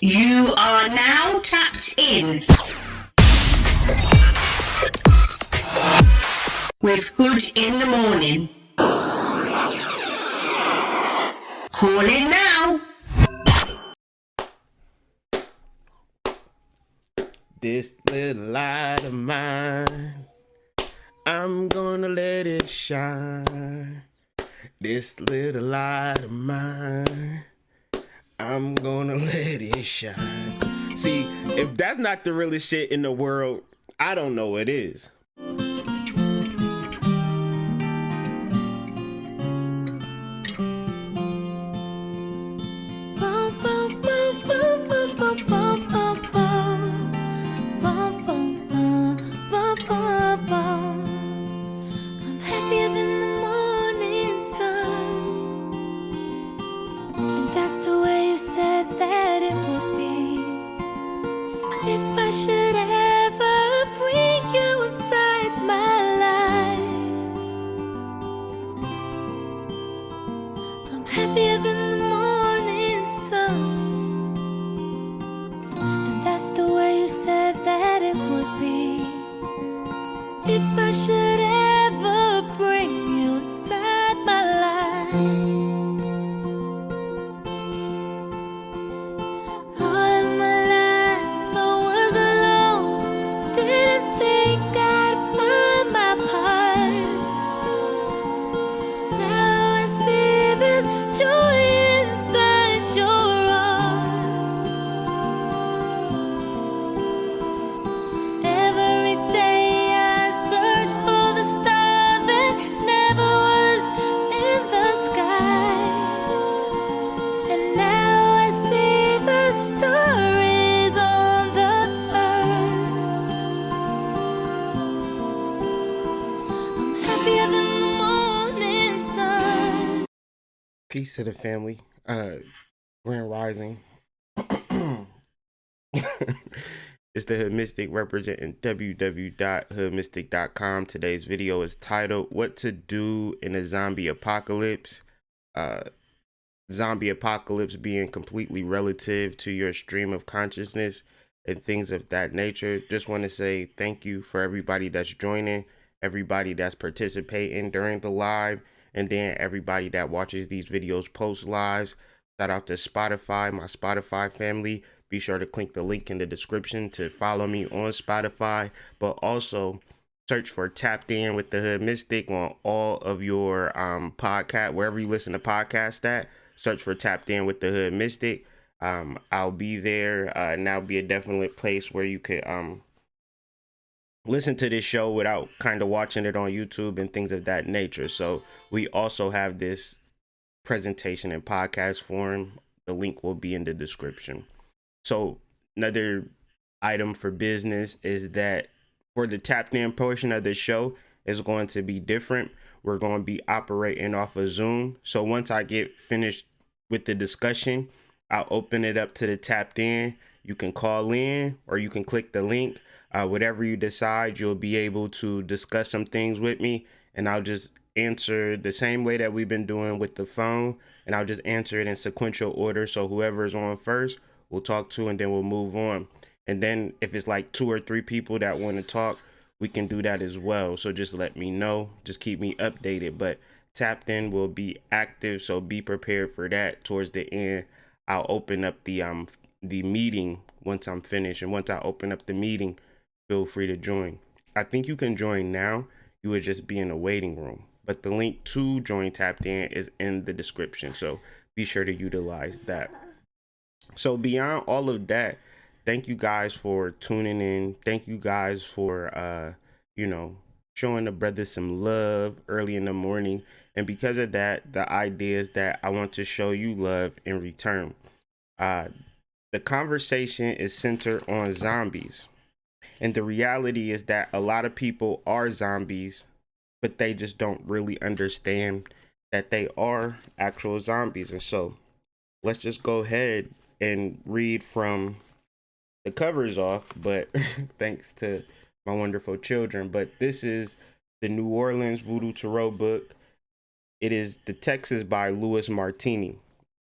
You are now tapped in with Hood in the Morning. Call in now. This little light of mine, I'm gonna let it shine. This little light of mine, I'm gonna let it shine. See, if that's not the realest shit in the world, I don't know what is. I'm happier than the morning sun, and that's the way you said that it would be. If I should ever bring you inside my life, I'm happier than the morning sun, and that's the way you said that it would be. If I should ever bring you inside my life, all of my life I was alone, didn't think I'd find my part. Now I see there's joy inside your arms. Every day for the star that never was in the sky, and now I see the star is on the earth. I'm happier than the morning sun. Peace to the family. Grand Rising. It's the Hood Mystic representing www.hoodmystic.com. Today's video is titled What to Do in a Zombie Apocalypse. Zombie apocalypse being completely relative to your stream of consciousness and things of that nature. Just want to say thank you for everybody that's joining, everybody that's participating during the live, and then everybody that watches these videos post lives. Shout out to Spotify, my Spotify family. Be sure to click the link in the description to follow me on Spotify, but also search for Tapped In with the Hood Mystic on all of your podcast, wherever you listen to podcasts at. Search for Tapped In with the Hood Mystic. I'll be there, and that'll be a definite place where you could listen to this show without kind of watching it on YouTube and things of that nature. So we also have this presentation in podcast form. The link will be in the description. So another item for business is that for the tapped in portion of the show is going to be different. We're going to be operating off of Zoom. So once I get finished with the discussion, I'll open it up to the tapped in. You can call in or you can click the link. Whatever you decide, you'll be able to discuss some things with me, and I'll just answer the same way that we've been doing with the phone, and I'll just answer it in sequential order. So whoever's on first, we'll talk to, and then we'll move on. And then if it's like 2 or 3 people that want to talk, we can do that as well. So just let me know. Just keep me updated. But Tapped In will be active, so be prepared for that. Towards the end, I'll open up the meeting once I'm finished. And once I open up the meeting, feel free to join. I think you can join now. You would just be in a waiting room. But the link to join Tapped In is in the description. So be sure to utilize that. So beyond all of that, thank you guys for tuning in. Thank you guys for showing the brothers some love early in the morning. And because of that, the idea is that I want to show you love in return. The conversation is centered on zombies. And the reality is that a lot of people are zombies, but they just don't really understand that they are actual zombies. And so let's just go ahead and read from the covers off, but thanks to my wonderful children. But this is the New Orleans Voodoo Tarot book. It is the text is by Louis Martini.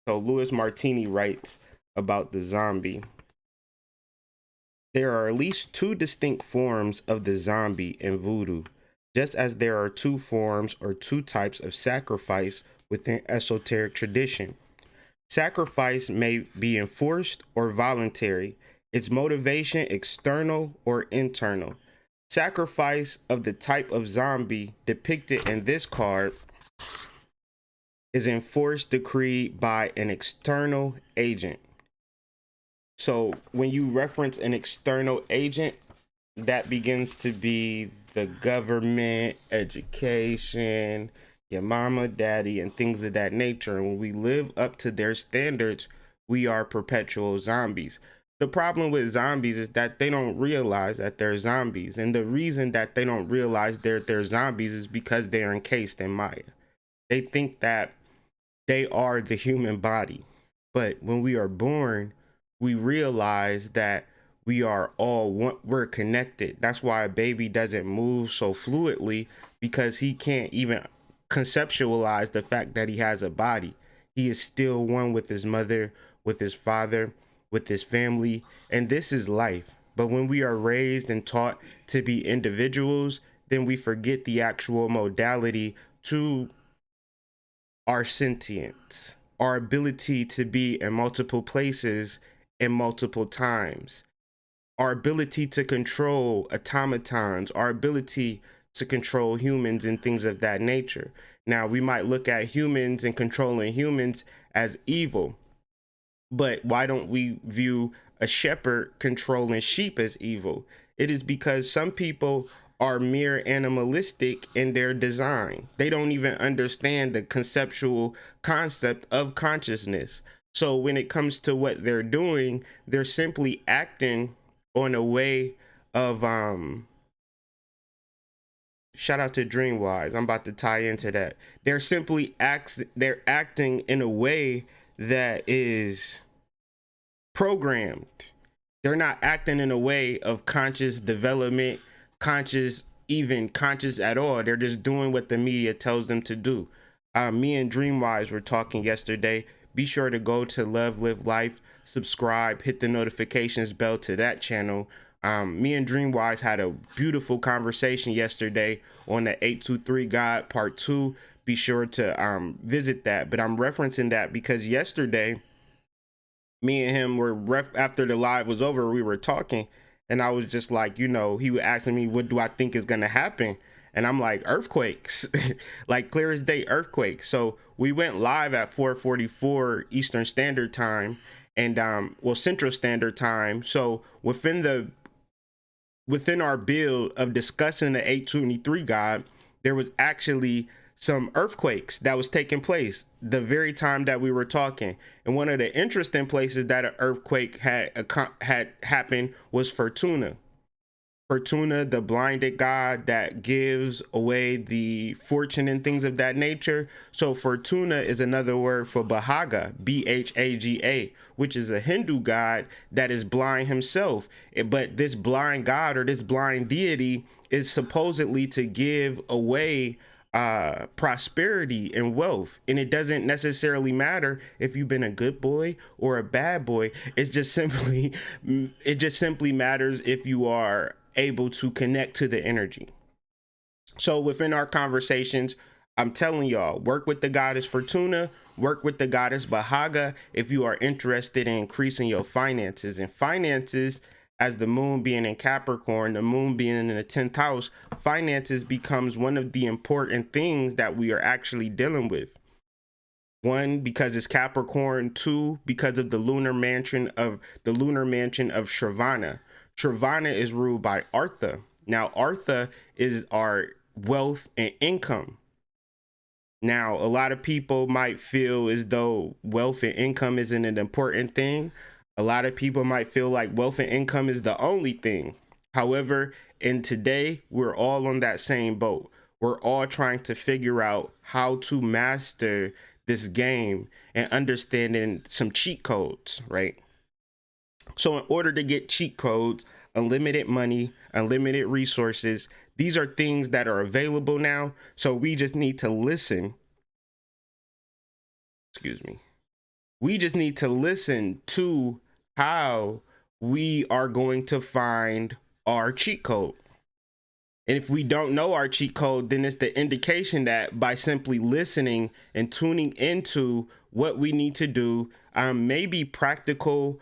So Louis Martini writes, about the zombie. There are at least two distinct forms of the zombie in voodoo, just as there are two forms or two types of sacrifice within esoteric tradition. Sacrifice may be enforced or voluntary, its motivation external or internal. Sacrifice of the type of zombie depicted in this card is enforced decreed by an external agent. So when you reference an external agent, that begins to be the government, education, your mama, daddy, and things of that nature. And when we live up to their standards, we are perpetual zombies. The problem with zombies is that they don't realize that they're zombies. And the reason that they don't realize they're zombies is because they're encased in Maya. They think that they are the human body. But when we are born, we realize that we are all one, we're connected. That's why a baby doesn't move so fluidly, because he can't even conceptualize the fact that he has a body. He is still one with his mother, with his father, with his family, and this is life. But when we are raised and taught to be individuals, then we forget the actual modality to our sentience, our ability to be in multiple places and multiple times, our ability to control automatons, our ability to control humans and things of that nature. Now, we might look at humans and controlling humans as evil, but why don't we view a shepherd controlling sheep as evil? It is because some people are mere animalistic in their design. They don't even understand the conceptual concept of consciousness. So when it comes to what they're doing, they're simply acting on a way of shout out to Dreamwise. I'm about to tie into that. They're acting in a way that is programmed. They're not acting in a way of conscious development, even conscious at all. They're just doing what the media tells them to do. Me and Dreamwise were talking yesterday. Be sure to go to Love Live Life, subscribe, hit the notifications bell to that channel. Me and Dreamwise had a beautiful conversation yesterday on the 823 God Part 2. Be sure to visit that. But I'm referencing that because yesterday, me and him were after the live was over, we were talking, and I was just like, he was asking me, what do I think is going to happen? And I'm like, earthquakes, like clear as day, earthquakes. So we went live at 4:44 Eastern Standard Time and Central Standard Time. So within our build of discussing the 823 God, there was actually some earthquakes that was taking place the very time that we were talking. And one of the interesting places that an earthquake had happened was Fortuna. Fortuna, the blinded god that gives away the fortune and things of that nature. So Fortuna is another word for Bhaga, Bhaga, which is a Hindu god that is blind himself. But this blind god or this blind deity is supposedly to give away prosperity and wealth. And it doesn't necessarily matter if you've been a good boy or a bad boy. It just simply matters if you are able to connect to the energy. So within our conversations, I'm telling y'all, work with the goddess Fortuna, work with the goddess Bhaga if you are interested in increasing your finances. And finances, as the moon being in Capricorn, the moon being in the 10th house, finances becomes one of the important things that we are actually dealing with. One, because it's Capricorn. Two, because of the lunar mansion of Shravana. Shravana is ruled by Artha. Now, Artha is our wealth and income. Now, a lot of people might feel as though wealth and income isn't an important thing. A lot of people might feel like wealth and income is the only thing. However, in today, we're all on that same boat. We're all trying to figure out how to master this game and understanding some cheat codes, right? So in order to get cheat codes, unlimited money, unlimited resources, these are things that are available now. So we just need to listen. Excuse me. We just need to listen to how we are going to find our cheat code. And if we don't know our cheat code, then it's the indication that by simply listening and tuning into what we need to do, maybe practical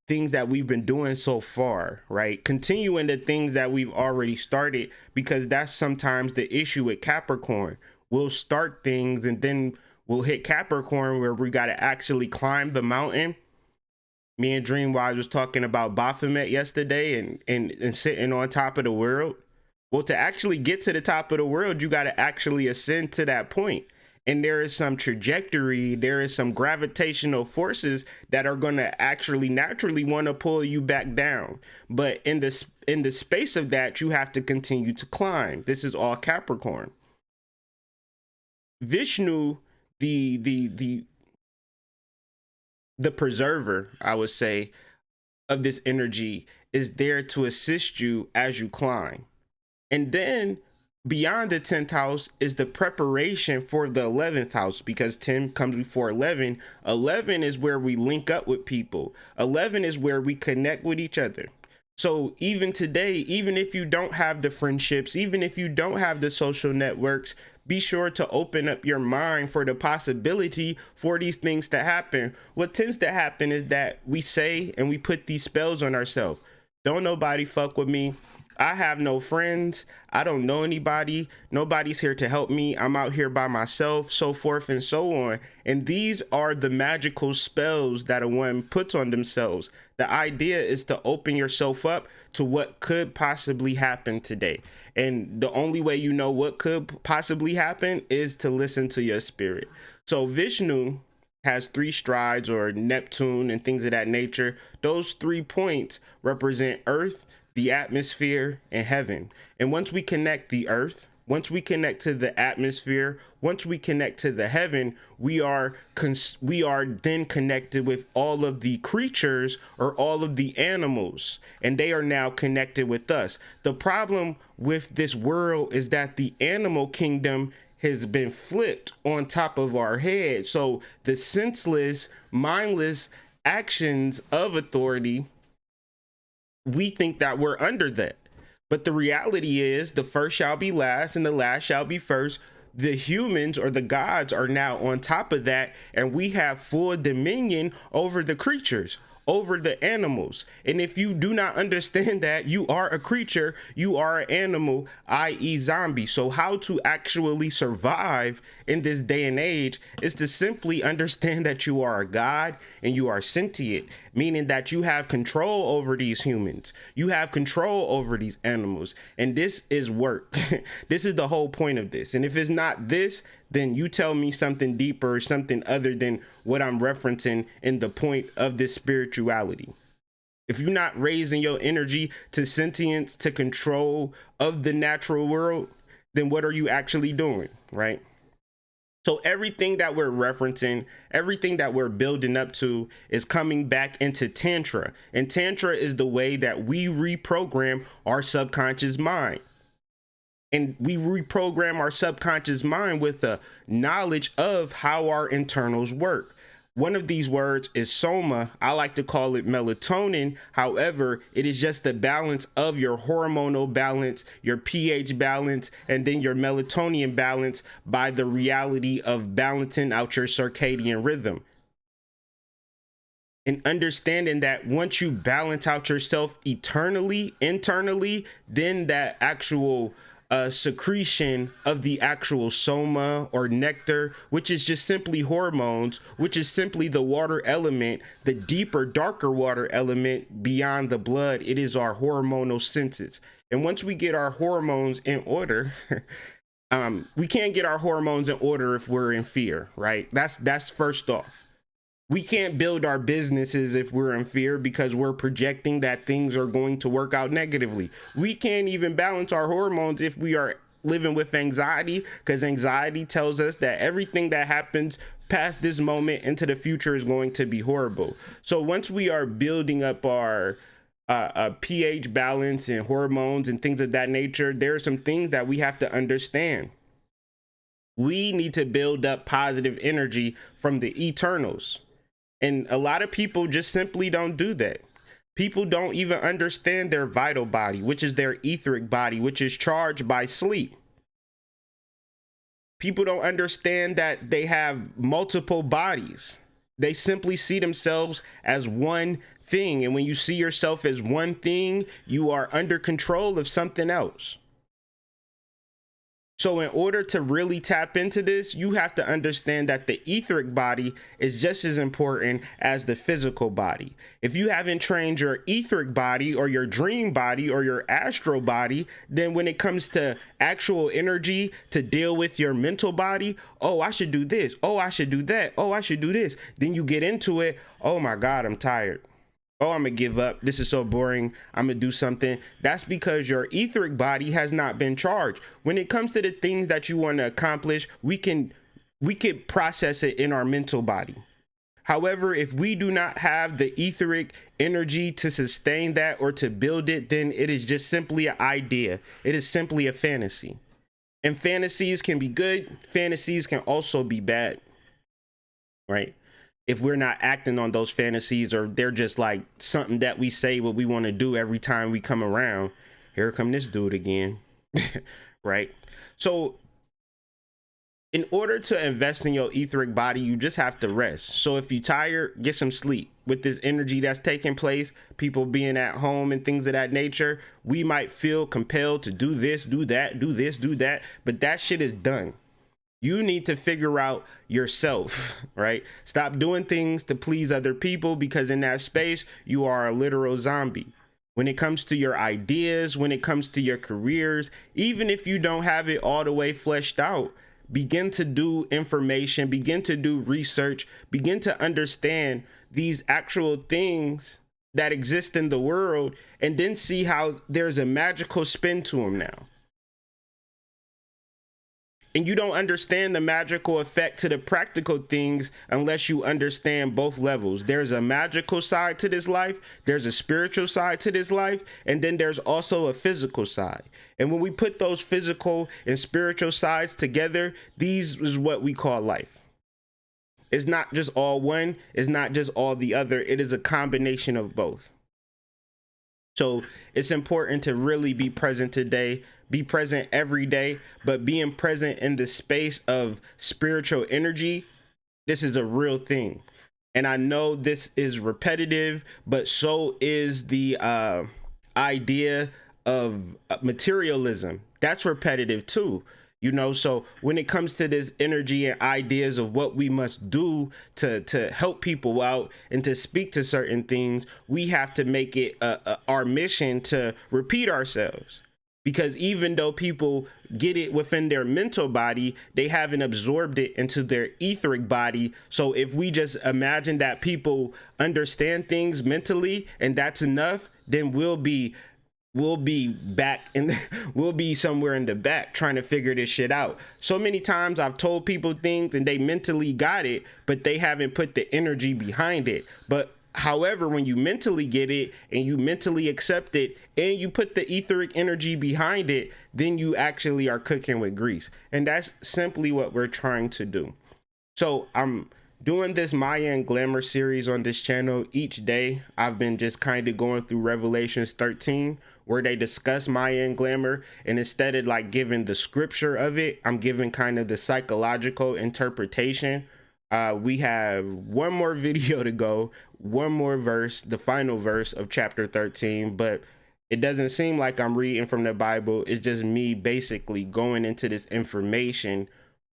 things that we've been doing so far, right? Continuing the things that we've already started, because that's sometimes the issue with Capricorn. We'll start things and then we'll hit Capricorn where we got to actually climb the mountain. Me and Dreamwise was talking about Baphomet yesterday and sitting on top of the world. Well, to actually get to the top of the world, you got to actually ascend to that point. And there is some trajectory, there is some gravitational forces that are going to actually naturally want to pull you back down. But in the space of that, you have to continue to climb. This is all Capricorn. Vishnu, the preserver, I would say, of this energy is there to assist you as you climb. And then beyond the 10th house is the preparation for the 11th house, because 10 comes before 11. 11 is where we link up with people. 11 is where we connect with each other. So even today, even if you don't have the friendships, even if you don't have the social networks, be sure to open up your mind for the possibility for these things to happen. What tends to happen is that we say and we put these spells on ourselves. Don't nobody fuck with me. I have no friends. I don't know anybody. Nobody's here to help me. I'm out here by myself, so forth and so on. And these are the magical spells that a one puts on themselves. The idea is to open yourself up to what could possibly happen today. And the only way you know what could possibly happen is to listen to your spirit. So Vishnu has 3 strides, or Neptune and things of that nature. Those 3 points represent Earth, the atmosphere, and heaven. And once we connect the earth, once we connect to the atmosphere, once we connect to the heaven, we are then connected with all of the creatures or all of the animals, and they are now connected with us. The problem with this world is that the animal kingdom has been flipped on top of our head. So the senseless, mindless actions of authority, we think that we're under that. But the reality is the first shall be last and the last shall be first. The humans or the gods are now on top of that, and we have full dominion over the creatures, over the animals. And if you do not understand that, you are a creature, you are an animal, i.e. zombie. So how to actually survive in this day and age is to simply understand that you are a god and you are sentient, meaning that you have control over these humans, you have control over these animals, and this is work. This is the whole point of this. And if it's not this, then you tell me something deeper, something other than what I'm referencing in the point of this spirituality. If you're not raising your energy to sentience, to control of the natural world, then what are you actually doing, right? So everything that we're referencing, everything that we're building up to is coming back into Tantra. And Tantra is the way that we reprogram our subconscious mind. And we reprogram our subconscious mind with the knowledge of how our internals work. One of these words is soma. I like to call it melatonin. However, it is just the balance of your hormonal balance, your pH balance, and then your melatonin balance by the reality of balancing out your circadian rhythm. And understanding that once you balance out yourself internally, then that actual secretion of the actual soma or nectar, which is just simply hormones, which is simply the water element, the deeper, darker water element beyond the blood. It is our hormonal senses. And once we get our hormones in order, we can't get our hormones in order if we're in fear, right? That's first off. We can't build our businesses if we're in fear because we're projecting that things are going to work out negatively. We can't even balance our hormones if we are living with anxiety, because anxiety tells us that everything that happens past this moment into the future is going to be horrible. So once we are building up our pH balance and hormones and things of that nature, there are some things that we have to understand. We need to build up positive energy from the eternals. And a lot of people just simply don't do that. People don't even understand their vital body, which is their etheric body, which is charged by sleep. People don't understand that they have multiple bodies. They simply see themselves as one thing. And when you see yourself as one thing, you are under control of something else. So in order to really tap into this, you have to understand that the etheric body is just as important as the physical body. If you haven't trained your etheric body or your dream body or your astral body, then when it comes to actual energy to deal with your mental body, oh, I should do this. Oh, I should do that. Oh, I should do this. Then you get into it. Oh my God, I'm tired. Oh, I'm gonna give up. This is so boring. I'm gonna do something. That's because your etheric body has not been charged. When it comes to the things that you want to accomplish, we can process it in our mental body. However, if we do not have the etheric energy to sustain that or to build it, then it is just simply an idea. It is simply a fantasy. And fantasies can be good. Fantasies can also be bad, right? If we're not acting on those fantasies, or they're just like something that we say what we want to do every time we come around. Here come this dude again. Right? So in order to invest in your etheric body, you just have to rest. So if you're tired, get some sleep. With this energy that's taking place, people being at home and things of that nature, we might feel compelled to do this, do that, do this, do that, but that shit is done. You need to figure out yourself, right? Stop doing things to please other people, because in that space, you are a literal zombie. When it comes to your ideas, when it comes to your careers, even if you don't have it all the way fleshed out, begin to do information, begin to do research, begin to understand these actual things that exist in the world, and then see how there's a magical spin to them now. And you don't understand the magical effect to the practical things unless you understand both levels. There's a magical side to this life, there's a spiritual side to this life, and then there's also a physical side. And when we put those physical and spiritual sides together, these is what we call life. It's not just all one, it's not just all the other, it is a combination of both. So it's important to really be present today. Be present every day, but being present in the space of spiritual energy, this is a real thing. And I know this is repetitive, but so is the idea of materialism. That's repetitive too. You know, so when it comes to this energy and ideas of what we must do to help people out and to speak to certain things, we have to make it our mission to repeat ourselves. Because even though people get it within their mental body, they haven't absorbed it into their etheric body. So if we just imagine that people understand things mentally and that's enough, then we'll be back and we'll be somewhere in the back trying to figure this shit out. So many times I've told people things and they mentally got it, but they haven't put the energy behind it. But however, when you mentally get it and you mentally accept it and you put the etheric energy behind it, then you actually are cooking with grease. And that's simply what we're trying to do. So I'm doing this Maya and Glamour series on this channel each day. I've been just kind of going through Revelations 13, where they discuss Maya and Glamour. And instead of like giving the scripture of it, I'm giving kind of the psychological interpretation. We have one more video to go, one more verse, the final verse of chapter 13, but it doesn't seem like I'm reading from the Bible. It's just me basically going into this information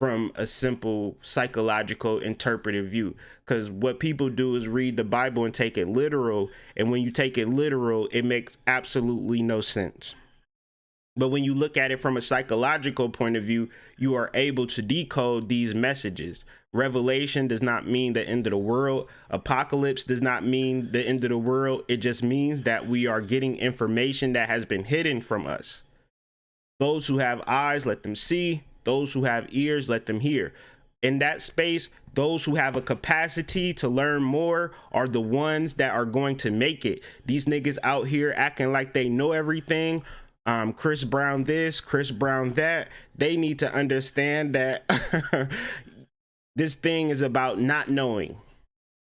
from a simple psychological interpretive view. Because what people do is read the Bible and take it literal. And when you take it literal, it makes absolutely no sense. But when you look at it from a psychological point of view, you are able to decode these messages. Revelation does not mean the end of the world. Apocalypse does not mean the end of the world. It just means that we are getting information that has been hidden from us. Those who have eyes, let them see. Those who have ears, let them hear. In that space, those who have a capacity to learn more are the ones that are going to make it. These niggas out here acting like they know everything. Chris Brown this, Chris Brown that. They need to understand that this thing is about not knowing.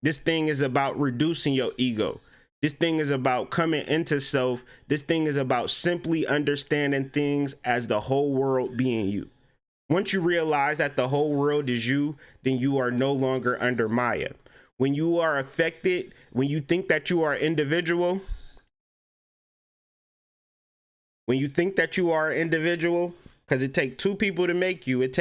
This thing is about reducing your ego. This thing is about coming into self. This thing is about simply understanding things as the whole world being you. Once you realize that the whole world is you, then you are no longer under Maya. When you are affected, when you think that you are individual, because it take 2 people to make you. It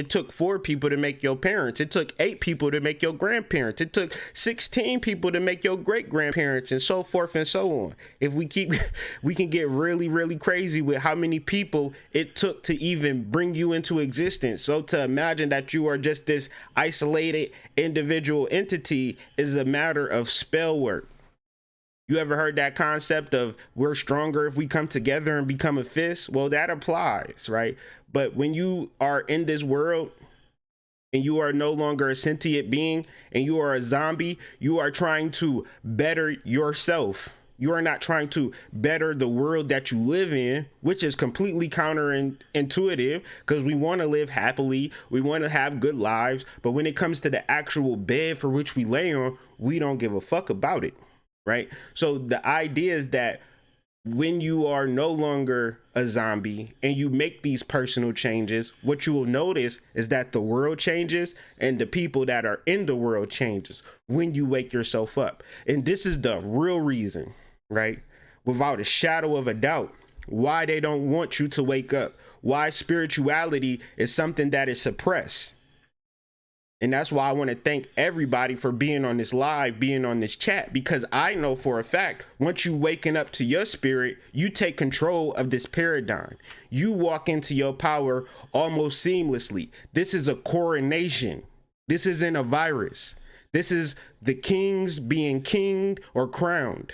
took 4 people to make your parents. It took 8 people to make your grandparents. It took 16 people to make your great grandparents, and so forth and so on. If we can get really, really crazy with how many people it took to even bring you into existence. So to imagine that you are just this isolated individual entity is a matter of spell work. You ever heard that concept of we're stronger if we come together and become a fist? Well, that applies, right? But when you are in this world and you are no longer a sentient being and you are a zombie, you are trying to better yourself. You are not trying to better the world that you live in, which is completely counterintuitive because we want to live happily. We want to have good lives. But when it comes to the actual bed for which we lay on, we don't give a fuck about it. Right. So the idea is that when you are no longer a zombie and you make these personal changes, what you will notice is that the world changes and the people that are in the world changes when you wake yourself up. And this is the real reason, right? Without a shadow of a doubt, why they don't want you to wake up, why spirituality is something that is suppressed. And that's why I want to thank everybody for being on this live, being on this chat, because I know for a fact, once you waking up to your spirit, you take control of this paradigm. You walk into your power almost seamlessly. This is a coronation. This isn't a virus. This is the kings being kinged or crowned.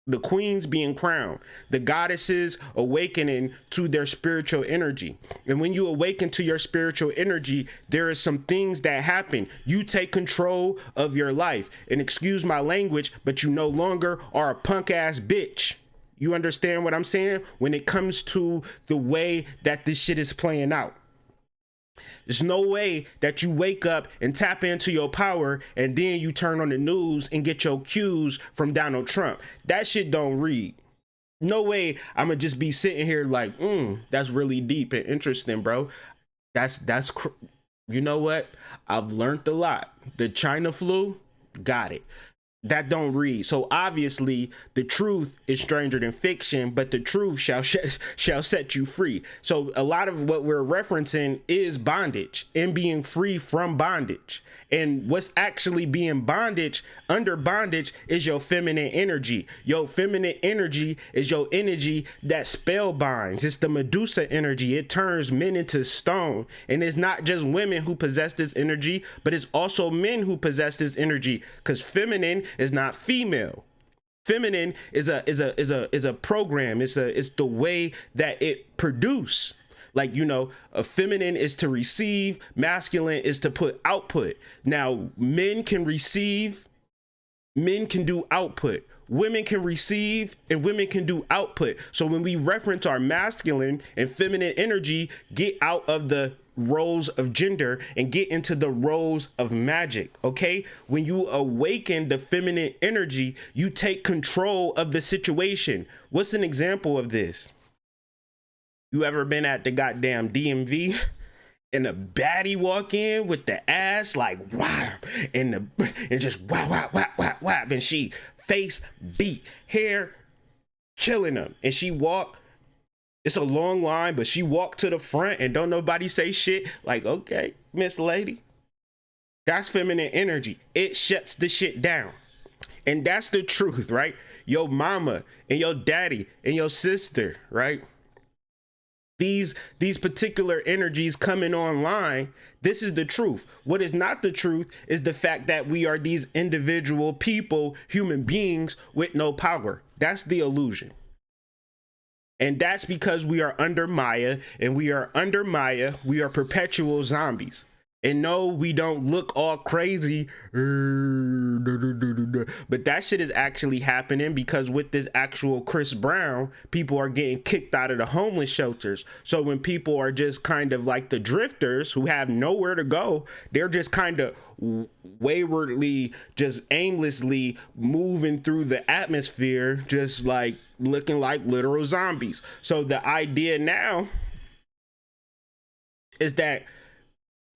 The queens being crowned, the goddesses awakening to their spiritual energy. And when you awaken to your spiritual energy, there are some things that happen. You take control of your life. And excuse my language, but you no longer are a punk ass bitch. You understand what I'm saying? When it comes to the way that this shit is playing out. There's no way that you wake up and tap into your power and then you turn on the news and get your cues from Donald Trump. That shit don't read. No way I'm gonna just be sitting here like, that's really deep and interesting, bro. You know what? I've learned a lot. The China flu, got it. That don't read. So obviously the truth is stranger than fiction, but the truth shall set you free. So a lot of what we're referencing is bondage and being free from bondage. And what's actually being under bondage is your feminine energy. Your feminine energy is your energy that spell binds. It's the Medusa energy. It turns men into stone. And it's not just women who possess this energy, but it's also men who possess this energy, because feminine is not female. Feminine is a program. It's the way that it produce. Like, you know, a feminine is to receive, masculine is to put output. Now, men can receive, men can do output. Women can receive and women can do output. So when we reference our masculine and feminine energy, get out of the roles of gender and get into the roles of magic. Okay, when you awaken the feminine energy, you take control of the situation. What's an example of this? You ever been at the goddamn DMV and a baddie walk in with the ass like wow, and just wow, and she face beat, hair killing them, and she walk. It's a long line, but she walked to the front and don't nobody say shit. Like, okay, Miss Lady, that's feminine energy. It shuts the shit down. And that's the truth, right? Your mama and your daddy and your sister, right? These particular energies coming online, this is the truth. What is not the truth is the fact that we are these individual people, human beings with no power. That's the illusion. And that's because we are under Maya, and we are under Maya, we are perpetual zombies. And no, we don't look all crazy, but that shit is actually happening because with this actual Chris Brown, people are getting kicked out of the homeless shelters. So when people are just kind of like the drifters who have nowhere to go, they're just kind of waywardly, just aimlessly moving through the atmosphere, just like looking like literal zombies. So the idea now is that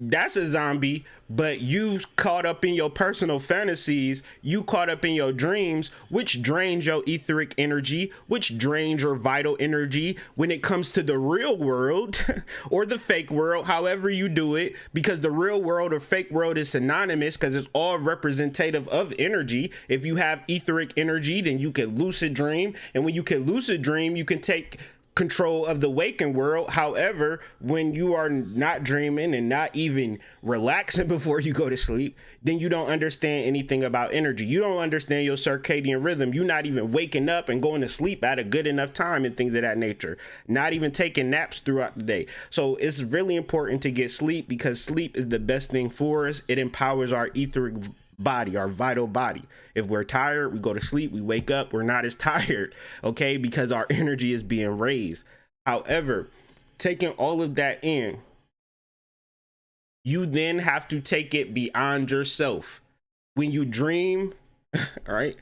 that's a zombie, but you caught up in your personal fantasies, you caught up in your dreams, which drains your etheric energy, which drains your vital energy when it comes to the real world or the fake world, however you do it, because the real world or fake world is synonymous because it's all representative of energy. If you have etheric energy, then you can lucid dream, and when you can lucid dream, you can take control of the waking world. However, when you are not dreaming and not even relaxing before you go to sleep, then you don't understand anything about energy. You don't understand your circadian rhythm. You're not even waking up and going to sleep at a good enough time and things of that nature. Not even taking naps throughout the day. So it's really important to get sleep because sleep is the best thing for us. It empowers our etheric body, our vital body. If we're tired, we go to sleep, we wake up, we're not as tired, okay, because our energy is being raised. However, taking all of that in, you then have to take it beyond yourself. When you dream, all right,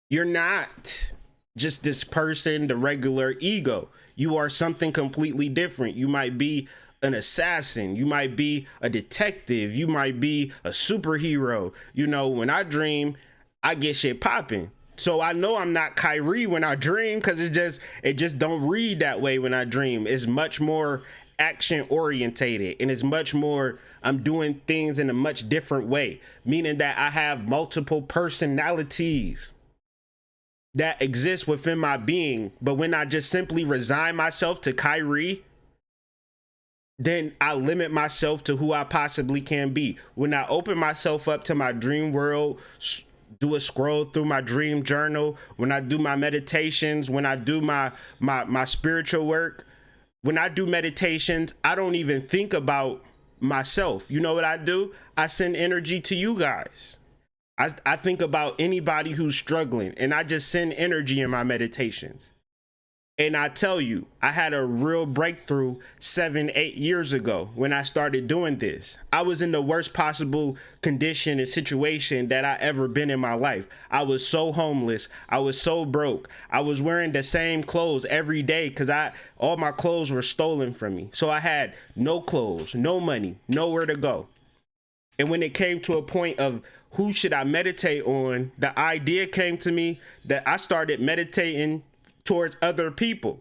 you're not just this person, the regular ego. You are something completely different. You might be an assassin, you might be a detective, you might be a superhero. You know, when I dream, I get shit popping. So I know I'm not Kyrie when I dream because it just don't read that way when I dream. It's much more action orientated and it's much more, I'm doing things in a much different way, meaning that I have multiple personalities that exist within my being. But when I just simply resign myself to Kyrie, then I limit myself to who I possibly can be. When I open myself up to my dream world, do a scroll through my dream journal, when I do my meditations, when I do my spiritual work, when I do meditations, I don't even think about myself. You know what I do? I send energy to you guys. I think about anybody who's struggling and I just send energy in my meditations. And I tell you, I had a real breakthrough 7-8 years ago when I started doing this. I was in the worst possible condition and situation that I ever been in my life. I was so homeless. I was so broke. I was wearing the same clothes every day because all my clothes were stolen from me. So I had no clothes, no money, nowhere to go. And when it came to a point of who should I meditate on, the idea came to me that I started meditating towards other people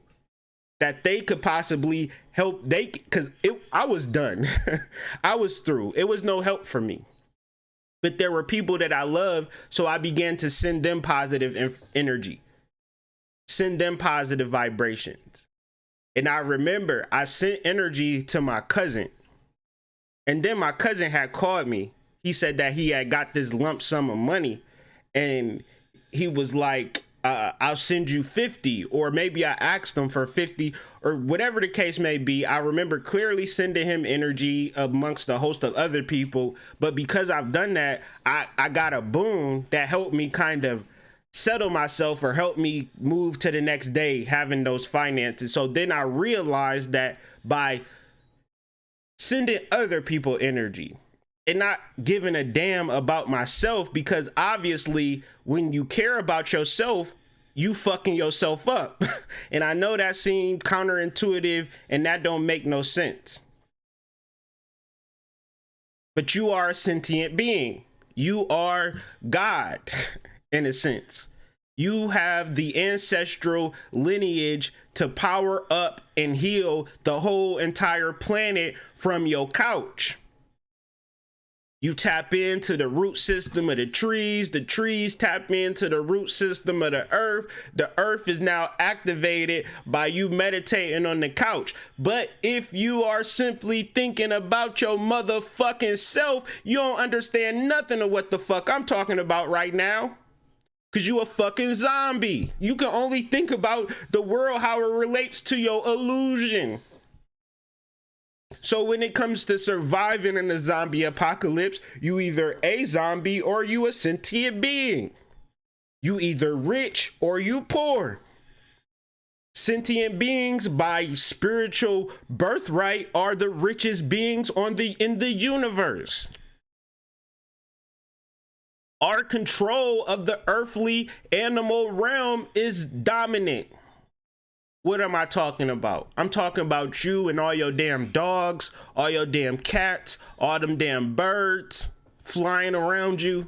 that they could possibly help. I was done. I was through. It was no help for me. But there were people that I love, so I began to send them positive energy, send them positive vibrations. And I remember I sent energy to my cousin. And then my cousin had called me. He said that he had got this lump sum of money and he was like, I'll send you 50, or maybe I asked him for 50 or whatever the case may be. I remember clearly sending him energy amongst a host of other people. But because I've done that, I got a boon that helped me kind of settle myself or help me move to the next day having those finances. So then I realized that by sending other people energy and not giving a damn about myself, because obviously when you care about yourself, you fucking yourself up. And I know that seemed counterintuitive and that don't make no sense. But you are a sentient being. You are God in a sense. You have the ancestral lineage to power up and heal the whole entire planet from your couch. You tap into the root system of the trees tap into the root system of the earth is now activated by you meditating on the couch. But if you are simply thinking about your motherfucking self, you don't understand nothing of what the fuck I'm talking about right now. Cause you a fucking zombie. You can only think about the world how it relates to your illusion. So when it comes to surviving in a zombie apocalypse, you either a zombie or you a sentient being. You either rich or you poor. Sentient beings by spiritual birthright are the richest beings in the universe. Our control of the earthly animal realm is dominant. What am I talking about? I'm talking about you and all your damn dogs, all your damn cats, all them damn birds flying around you.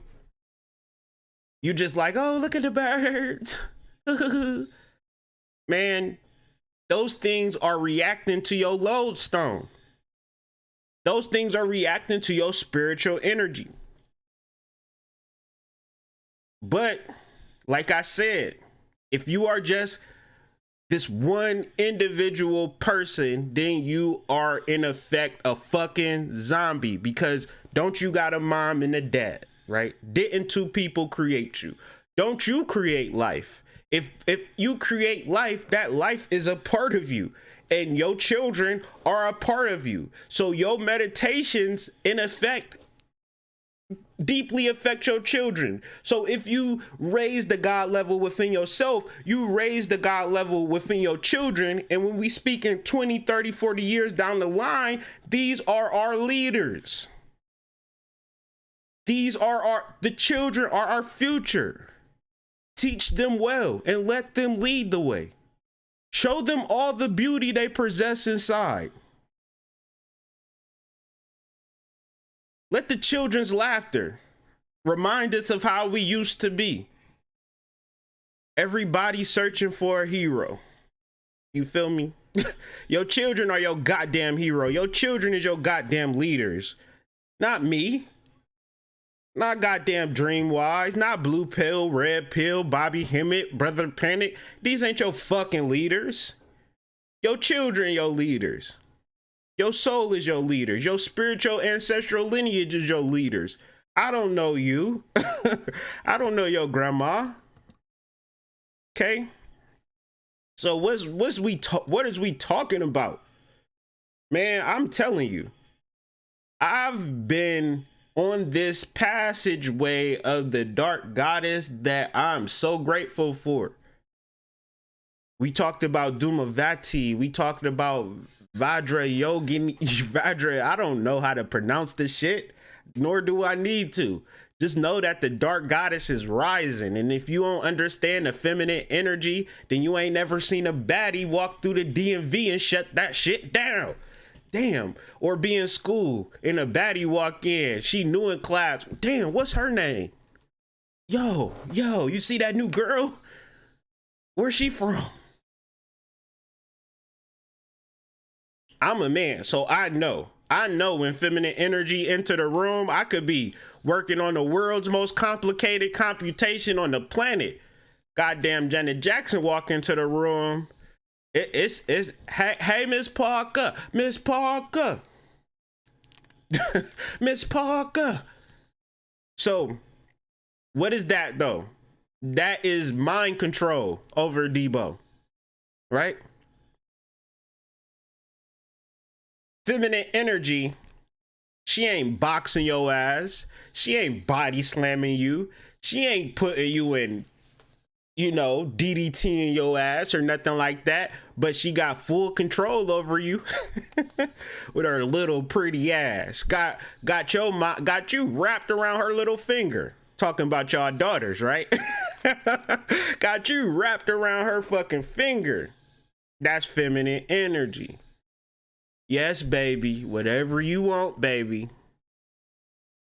You just like, oh, look at the birds. Man, those things are reacting to your lodestone. Those things are reacting to your spiritual energy. But like I said, if you are just this one individual person, then you are in effect a fucking zombie, because don't you got a mom and a dad, right? Didn't two people create you? Don't you create life? If you create life, that life is a part of you, and your children are a part of you. So your meditations in effect deeply affect your children. So if you raise the God level within yourself, you raise the God level within your children. And when we speak in 20, 30, 40 years down the line, these are our leaders. The children are our future. Teach them well and let them lead the way. Show them all the beauty they possess inside. Let the children's laughter remind us of how we used to be. Everybody searching for a hero. You feel me? Your children are your goddamn hero. Your children is your goddamn leaders. Not me. Not goddamn Dreamwise. Not Blue Pill, Red Pill, Bobby Hemmett, Brother Panic. These ain't your fucking leaders. Your children your leaders. Your soul is your leaders. Your spiritual ancestral lineage is your leaders. I don't know you. I don't know your grandma. Okay? So what is we talking about? Man, I'm telling you. I've been on this passageway of the dark goddess that I'm so grateful for. We talked about Dumavati. We talked about Vajra Yogini. Vajra, I don't know how to pronounce this shit, nor do I need to. Just know that the dark goddess is rising. And if you don't understand the feminine energy, then you ain't never seen a baddie walk through the DMV and shut that shit down. Damn. Or be in school and a baddie walk in. She new in class. Damn, what's her name? Yo, you see that new girl? Where's she from? I'm a man, so I know when feminine energy enter the room, I could be working on the world's most complicated computation on the planet. Goddamn Janet Jackson walk into the room. It's hey Miss Parker, Miss Parker. Miss Parker. So what is that though? That is mind control over Debo, right? Feminine energy, she ain't boxing your ass. She ain't body slamming you. She ain't putting you in, DDTing your ass or nothing like that. But she got full control over you with her little pretty ass. Got you wrapped around her little finger. Talking about y'all daughters, right? Got you wrapped around her fucking finger. That's feminine energy. Yes, baby, whatever you want, baby.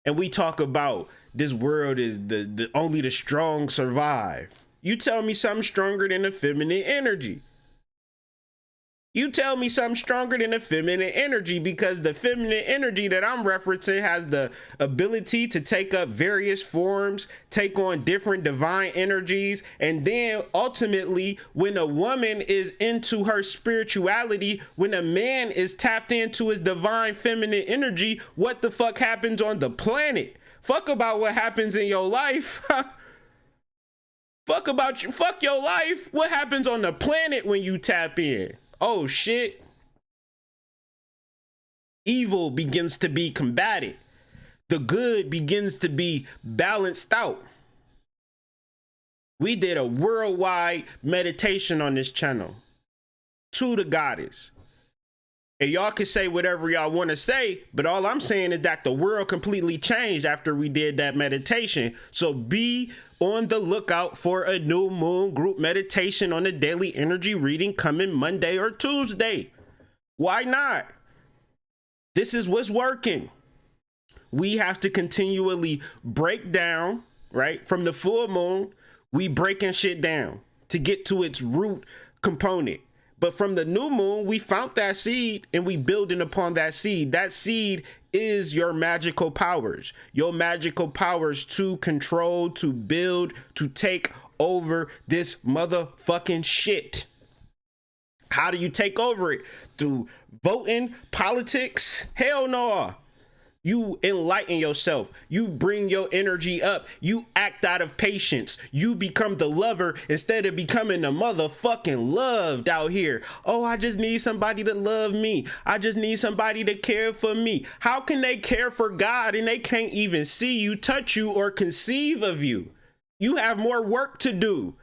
And we talk about this world is the only the strong survive. You tell me something stronger than the feminine energy. You tell me something stronger than the feminine energy, because the feminine energy that I'm referencing has the ability to take up various forms, take on different divine energies. And then ultimately, when a woman is into her spirituality, when a man is tapped into his divine feminine energy, what the fuck happens on the planet? Fuck about what happens in your life. Fuck your life. What happens on the planet when you tap in? Oh shit. evil begins to be combated. The good begins to be balanced out. We did a worldwide meditation on this channel to the goddess. And y'all can say whatever y'all want to say, but all I'm saying is that the world completely changed after we did that meditation. So be on the lookout for a new moon group meditation on the daily energy reading coming Monday or Tuesday. Why not? This is what's working. We have to continually break down, right? From the full moon, we breaking shit down to get to its root component. But from the new moon, we found that seed and we building upon that seed. That seed is your magical powers. Your magical powers to control, to build, to take over this motherfucking shit. How do you take over it? Through voting, politics? Hell no. You enlighten yourself. You bring your energy up. You act out of patience. You become the lover instead of becoming the motherfucking loved out here. Oh, I just need somebody to love me. I just need somebody to care for me. How can they care for God and they can't even see you, touch you, or conceive of you? You have more work to do.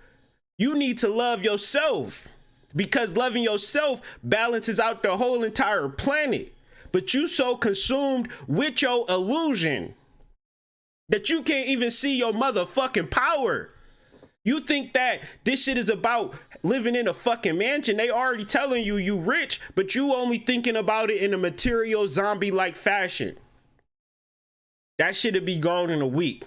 You need to love yourself because loving yourself balances out the whole entire planet. But you so consumed with your illusion that you can't even see your motherfucking power. You think that this shit is about living in a fucking mansion. They already telling you you rich, but you only thinking about it in a material zombie-like fashion. That shit'll be gone in a week.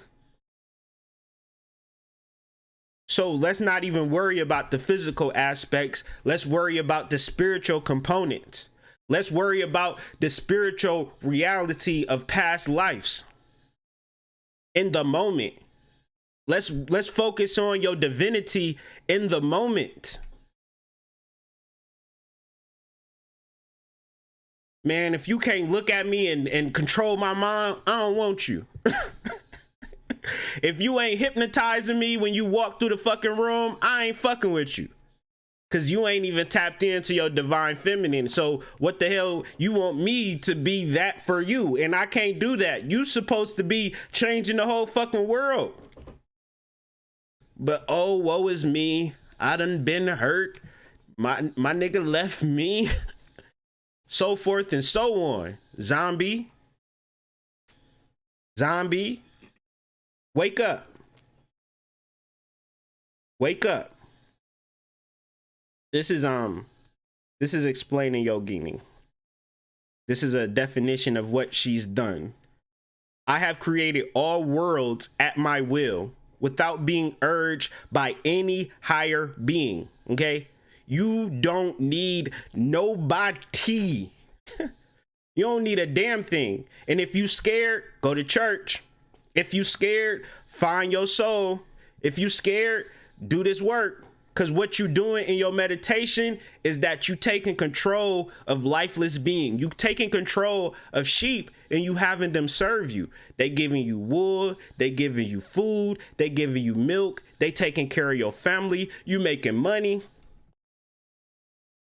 So let's not even worry about the physical aspects. Let's worry about the spiritual components. Let's worry about the spiritual reality of past lives in the moment. Let's focus on your divinity in the moment. Man, if you can't look at me and control my mind, I don't want you. If you ain't hypnotizing me when you walk through the fucking room, I ain't fucking with you. Cause you ain't even tapped into your divine feminine. So what the hell you want me to be that for you? And I can't do that. You supposed to be changing the whole fucking world. But oh, woe is me. I done been hurt. My nigga left me. So forth and so on. Zombie. Wake up. Wake up. This is explaining yogini. This is a definition of what she's done. I have created all worlds at my will without being urged by any higher being. Okay? You don't need nobody. You don't need a damn thing. And if you scared, go to church. If you scared, find your soul. If you scared, do this work. Because what you doing in your meditation is that you taking control of lifeless being. You taking control of sheep and you having them serve you. They giving you wool. They giving you food. They giving you milk. They taking care of your family. You making money.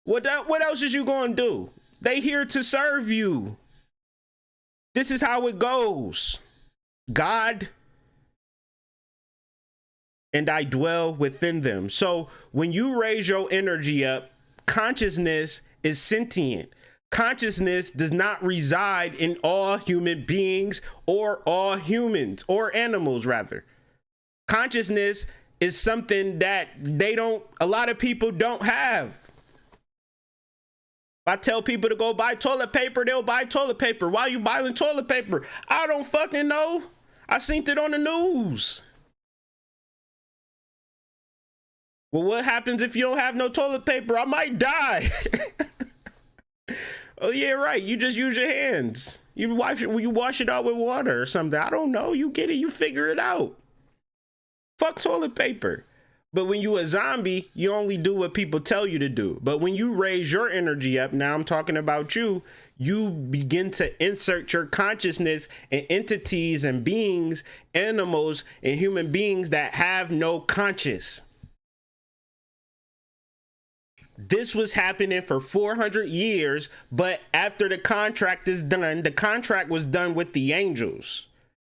What else is you going to do? They here to serve you. This is how it goes. God and I dwell within them. So when you raise your energy up, consciousness is sentient. Consciousness does not reside in all human beings or all humans or animals, rather. Consciousness is something that a lot of people don't have. If I tell people to go buy toilet paper, they'll buy toilet paper. Why are you buying toilet paper? I don't fucking know. I seen it on the news. Well, what happens if you don't have no toilet paper? I might die. Oh yeah, right. You just use your hands. You wash it out with water or something. I don't know. You get it. You figure it out. Fuck toilet paper. But when you a zombie, you only do what people tell you to do. But when you raise your energy up, now I'm talking about you, you begin to insert your consciousness in entities and beings, animals and human beings that have no conscience. This was happening for 400 years, but after the contract is done, the contract was done with the angels.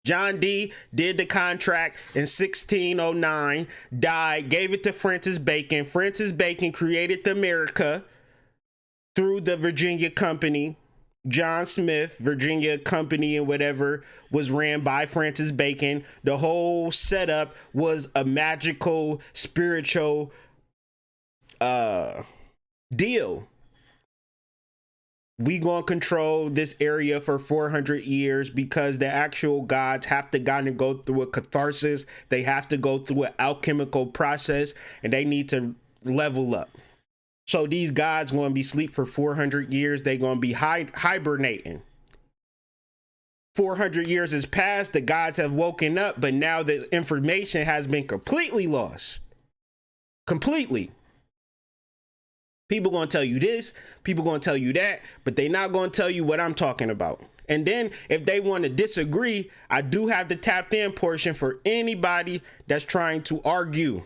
John D did the contract in 1609, died, gave it to Francis Bacon. Francis Bacon created the America through the Virginia Company. John Smith, Virginia Company and whatever, was ran by Francis Bacon. The whole setup was a magical, spiritual deal. We gonna control this area for 400 years because the actual gods have to kind of go through a catharsis. They have to go through an alchemical process, and they need to level up. So these gods gonna be asleep for 400 years. They gonna be hibernating. 400 years has passed. The gods have woken up, but now the information has been completely lost. Completely. People gonna tell you this, people gonna tell you that, but they not gonna tell you what I'm talking about. And then if they want to disagree, I do have the tapped in portion for anybody that's trying to argue.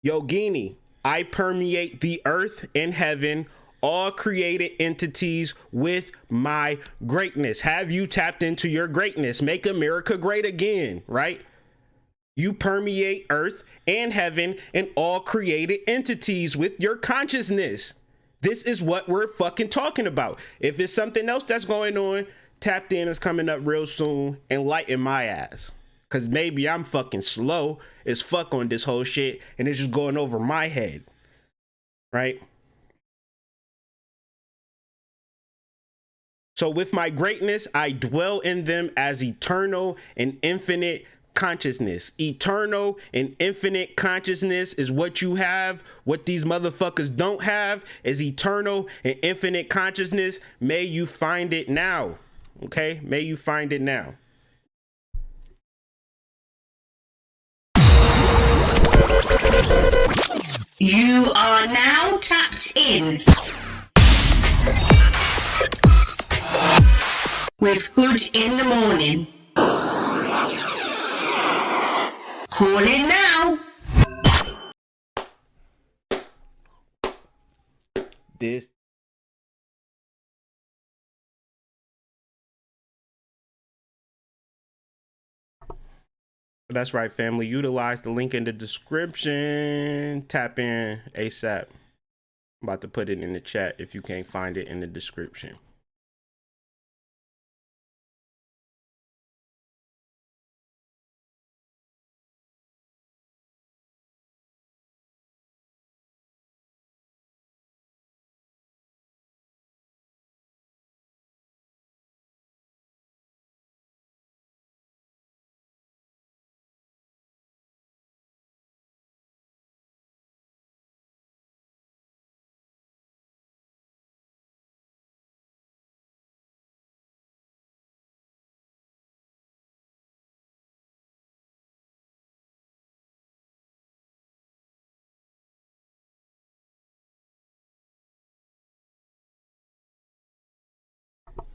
Yogini, I permeate the earth and heaven, all created entities with my greatness. Have you tapped into your greatness? Make America great again, right? You permeate earth and heaven and all created entities with your consciousness. This is what we're fucking talking about. If it's something else that's going on, Tapped In is coming up real soon. Enlighten my ass. Because maybe I'm fucking slow as fuck on this whole shit and it's just going over my head. Right? So with my greatness, I dwell in them as eternal and infinite consciousness. Eternal and infinite consciousness is what you have. What these motherfuckers don't have is eternal and infinite consciousness. May you find it now. Okay? May you find it now. You are now tapped in with Hood in the Morning. Call in now. This That's right, family. Utilize the link in the description. Tap in ASAP. I'm about to put it in the chat if you can't find it in the description.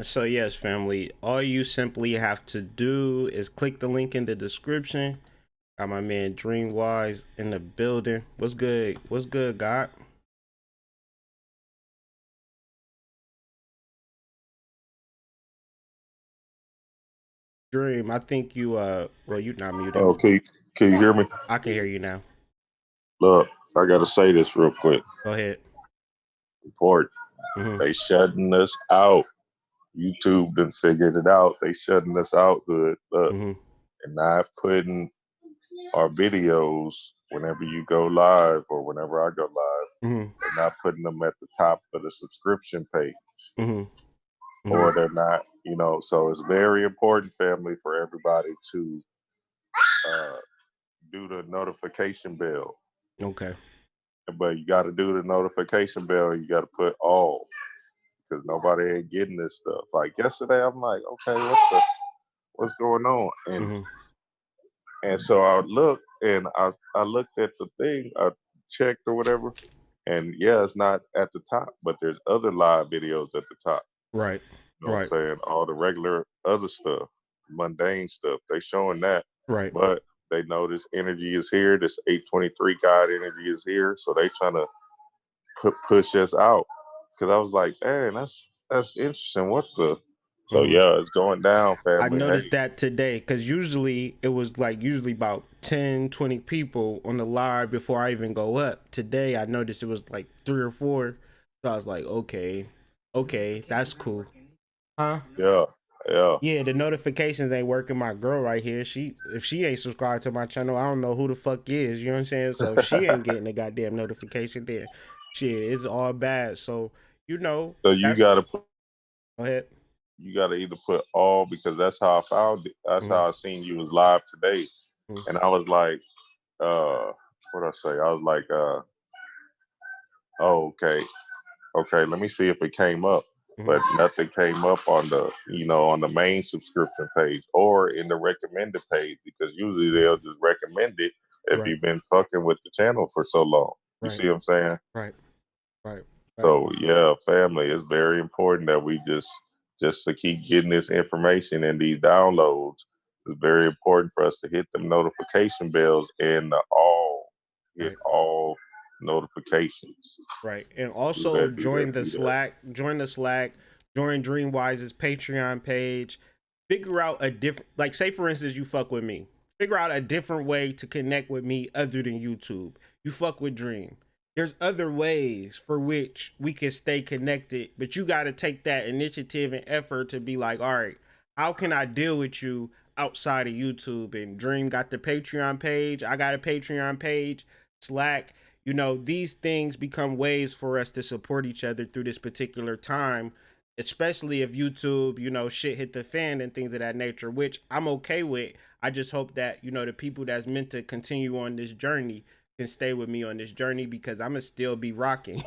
So yes, family, all you simply have to do is click the link in the description. Got my man Dreamwise in the building. What's good? What's good, God? Dream, I think you well, you not muted. Oh, can you hear me? I can hear you now. Look, I gotta say this real quick. Go ahead. Report. They shutting us out. YouTube done figured it out. They shutting us out good. Look, and not putting our videos whenever you go live or whenever I go live. They're not putting them at the top of the subscription page. Or they're not, so it's very important, family, for everybody to do the notification bell. Okay. But you got to do the notification bell. You got to put all, because nobody ain't getting this stuff. Like yesterday, I'm like, okay, what's going on? And so I looked and I looked at the thing, I checked or whatever, and yeah, it's not at the top, but there's other live videos at the top. Right. You know what I'm saying? All the regular other stuff, mundane stuff, they showing that. Right. But they know this energy is here, this 823 God energy is here, so they trying to push us out. Because I was like, "Dang, that's interesting. What the?" So yeah, it's going down, I family. noticed Hey, that today because usually it was like about 10, 20 people on the live before I even go up. Today I noticed it was like 3 or 4. So I was like, okay, that's cool. Huh? yeah, yeah. Yeah, the notifications ain't working. My girl right here, if she ain't subscribed to my channel, I don't know who the fuck is. You know what I'm saying? So if she ain't getting the goddamn notification, then shit, it's all bad. So So you that's gotta put, go ahead. you gotta either put all, because that's how I found it. That's Mm-hmm. how I seen you was live today, Mm-hmm. and I was like, what I say? I was like, oh, okay. Let me see if it came up. But nothing came up on the, on the main subscription page or in the recommended page, because usually they'll just recommend it if Right, you've been fucking with the channel for so long. You right, see what I'm saying? right, right, right, So yeah, family, it's very important that we just to keep getting this information and these downloads. It's very important for us to hit them notification bells and hit right. all notifications. Right. And Do also that, do that, join the do that. Slack, join Dreamwise's Patreon page. Figure out a different, like, say for instance, you fuck with me. Figure out a different way to connect with me other than YouTube. You fuck with Dream. There's other ways for which we can stay connected, but you got to take that initiative and effort to be like, all right, how can I deal with you outside of YouTube? And Dream got the Patreon page. I got a Patreon page. Slack, these things become ways for us to support each other through this particular time, especially if YouTube, shit hit the fan and things of that nature, which I'm okay with. I just hope that, the people that's meant to continue on this journey can stay with me on this journey, because I'm gonna still be rocking.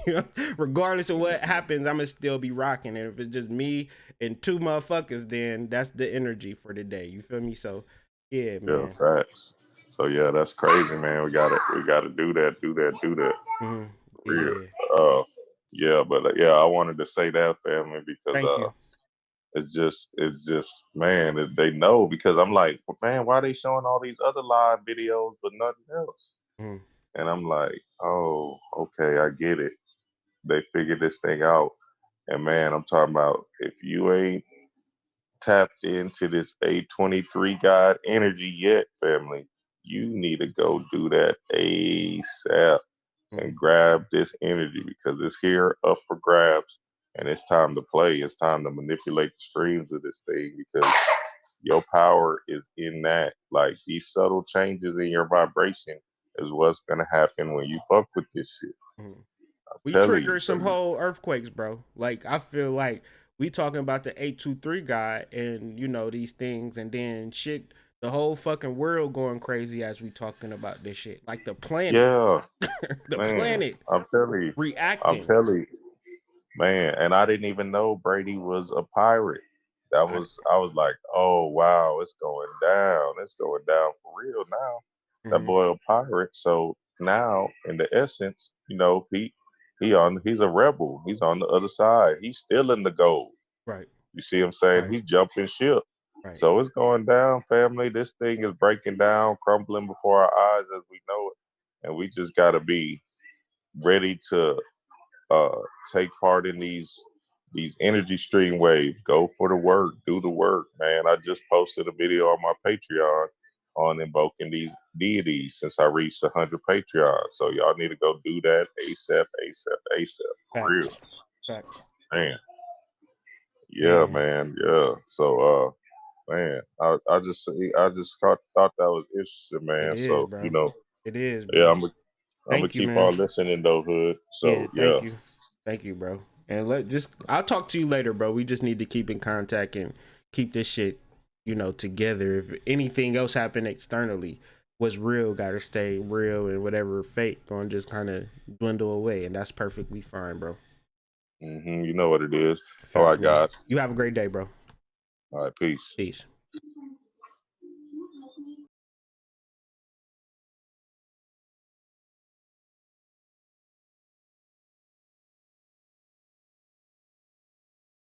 Regardless of what happens, I'm gonna still be rocking. And if it's just me and 2 motherfuckers, then that's the energy for the day. You feel me? So yeah, Yeah, man. facts. So yeah, that's crazy, man. We gotta do that. Mhm. Real. Yeah. Uh, yeah, but yeah, I wanted to say that, family, because Thank you. it's just, man, they know, because I'm like, man, why they showing all these other live videos but nothing else? Mhm. And I'm like, oh, okay, I get it. They figured this thing out. And man, I'm talking about, if you ain't tapped into this A23 God energy yet, family, you need to go do that ASAP Mhm. and grab this energy, because it's here up for grabs, and it's time to play. It's time to manipulate the streams of this thing, because your power is in that. Like, these subtle changes in your vibration is what's gonna happen when you fuck with this shit. Mhm. I'm We telling you. triggered some whole earthquakes, bro. Like, I feel like we talking about the 823 guy and these things, and then shit, the whole fucking world going crazy as we talking about this shit. Like the planet, Yeah, the man. planet I'm telling you. I'm reacting. telling you. Man, and I didn't even know Brady was a pirate. I, I was like, oh wow, it's going down. It's going down for real now. That mhm. boy a pirate. So now, in the essence, he's a rebel. He's on the other side. He's stealing the gold. Right, You see what I'm saying? right, He's jumping ship. right. So it's going down, family. This thing is breaking down, crumbling before our eyes as we know it. And we just gotta be ready to uh, take part in these energy stream waves. Go for the work, do the work, man. I just posted a video on my Patreon on invoking these deities since I reached 100 Patreon. So y'all need to go do that ASAP, ASAP, ASAP. For real, Facts, facts. man. Yeah, Man, man. Yeah. So, man, thought that was interesting, it man. is, So, bro. It is, yeah, bro. I'm gonna Thank you, keep man. on listening though, Hood. Yeah, So, yeah. thank you, bro. And I'll talk to you later, bro. We just need to keep in contact and keep this shit, together. If anything else happened externally, what's real gotta stay real, and whatever fake gonna just kind of dwindle away, and that's perfectly fine, bro. You know what it is. All Facts, right, man. guys. You have a great day, bro. All right, peace. Peace.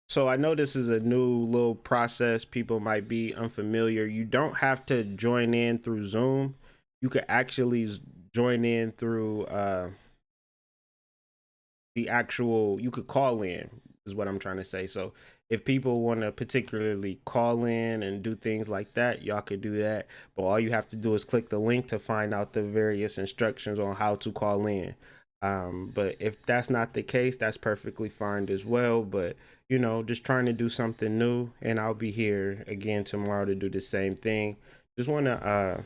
So I know this is a new little process. People might be unfamiliar. You don't have to join in through Zoom. you could actually join in through the actual, you could call in is what I'm trying to say. So if people want to particularly call in and do things like that, y'all could do that. But all you have to do is click the link to find out the various instructions on how to call in. But if that's not the case, that's perfectly fine as well. But you know, just trying to do something new, and I'll be here again tomorrow to do the same thing. Just want to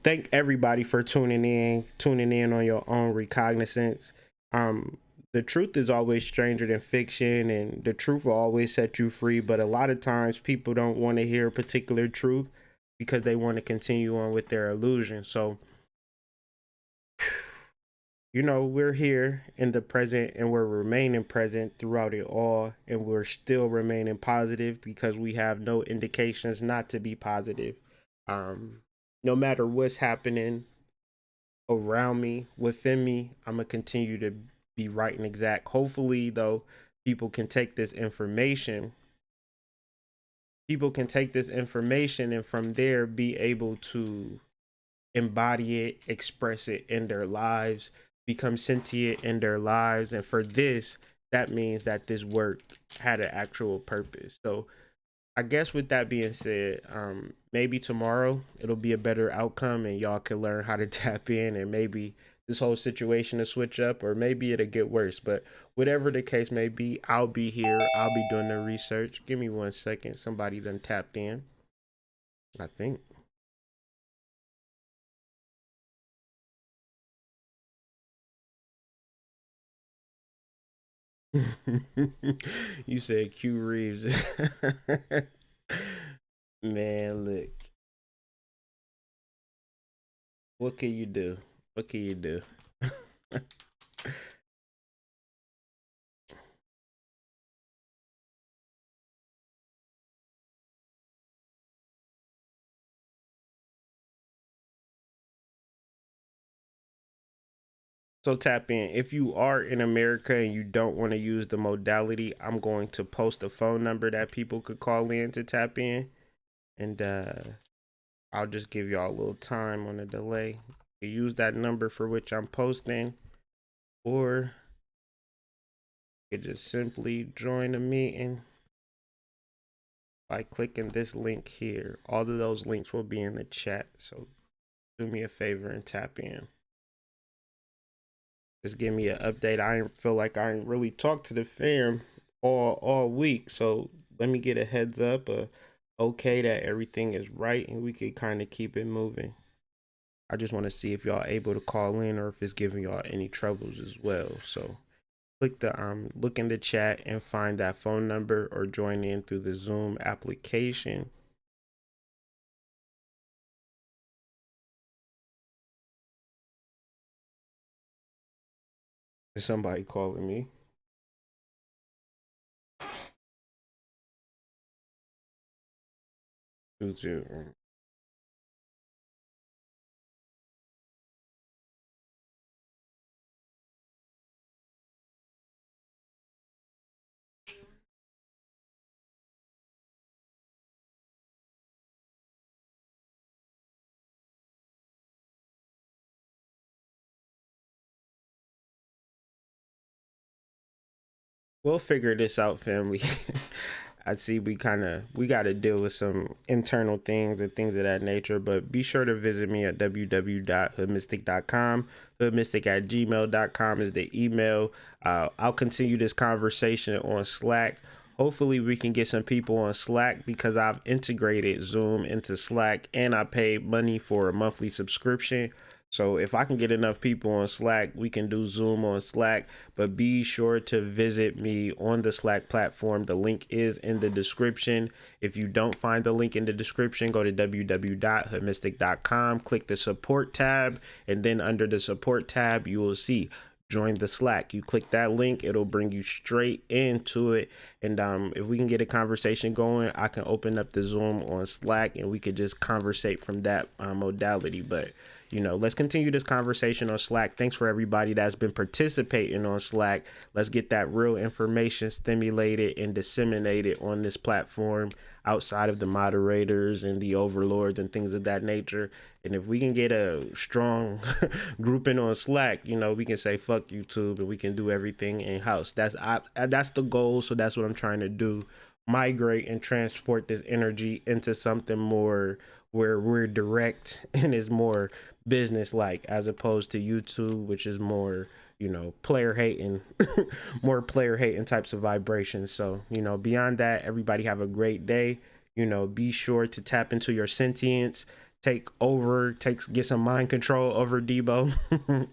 thank everybody for tuning in on your own recognizance. The truth is always stranger than fiction, and the truth will always set you free. But a lot of times people don't want to hear a particular truth because they want to continue on with their illusion. So, you know, we're here in the present and we're remaining present throughout it all. And we're still remaining positive because we have no indications not to be positive. No matter what's happening around me, within me, I'm going to continue to be right and exact. Hopefully, though, people can take this information. People can take this information and from there be able to embody it, express it in their lives, become sentient in their lives. And for this, that means that this work had an actual purpose. So I guess with that being said, maybe tomorrow it'll be a better outcome and y'all can learn how to tap in, and maybe this whole situation will switch up, or maybe it'll get worse. But whatever the case may be, I'll be here. I'll be doing the research. Give me 1 second. Somebody done tapped in, I think. You said Q Reeves. Man, look. What can you do? What can you do? So tap in. If you are in America and you don't want to use the modality, I'm going to post a phone number that people could call in to tap in. And I'll just give y'all a little time on the delay. You use that number for which I'm posting, or you could just simply join a meeting by clicking this link here. All of those links will be in the chat. So do me a favor and tap in. Just give me an update. I feel like I ain't really talked to the fam all week, so let me get a heads up, okay, that everything is right, and we can kind of keep it moving. I just want to see if y'all able to call in or if it's giving y'all any troubles as well. So click the look in the chat and find that phone number, or join in through the Zoom application. Is somebody calling me? Who's you? We'll figure this out, family. I see we got to deal with some internal things and things of that nature, but be sure to visit me at www.hoodmystic.com. hoodmystic@gmail.com is the email. I'll continue this conversation on Slack. Hopefully we can get some people on Slack, because I've integrated Zoom into Slack and I pay money for a monthly subscription. So if I can get enough people on Slack, we can do Zoom on Slack. But be sure to visit me on the Slack platform. The link is in the description. If you don't find the link in the description, go to www.hoodmystic.com, click the support tab, and then under the support tab, you will see join the Slack. You click that link, it'll bring you straight into it. And if we can get a conversation going, I can open up the Zoom on Slack and we could just conversate from that modality. But let's continue this conversation on Slack. Thanks for everybody that's been participating on Slack. Let's get that real information stimulated and disseminated on this platform outside of the moderators and the overlords and things of that nature. And if we can get a strong grouping on Slack, we can say fuck YouTube and we can do everything in house. That's the goal. So that's what I'm trying to do. Migrate and transport this energy into something more where we're direct and is more business like, as opposed to YouTube, which is more player hating more player hating types of vibrations. So beyond that, everybody have a great day. Be sure to tap into your sentience, get some mind control over Debo. And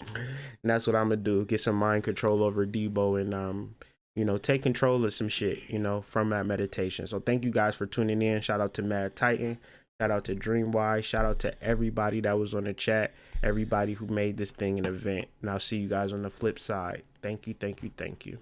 that's what I'm gonna do, get some mind control over Debo and take control of some shit from that meditation. So thank you guys for tuning in. Shout out to Mad Titan. Shout out to Dreamwise. Shout out to everybody that was on the chat. Everybody who made this thing an event. And I'll see you guys on the flip side. Thank you, thank you, thank you.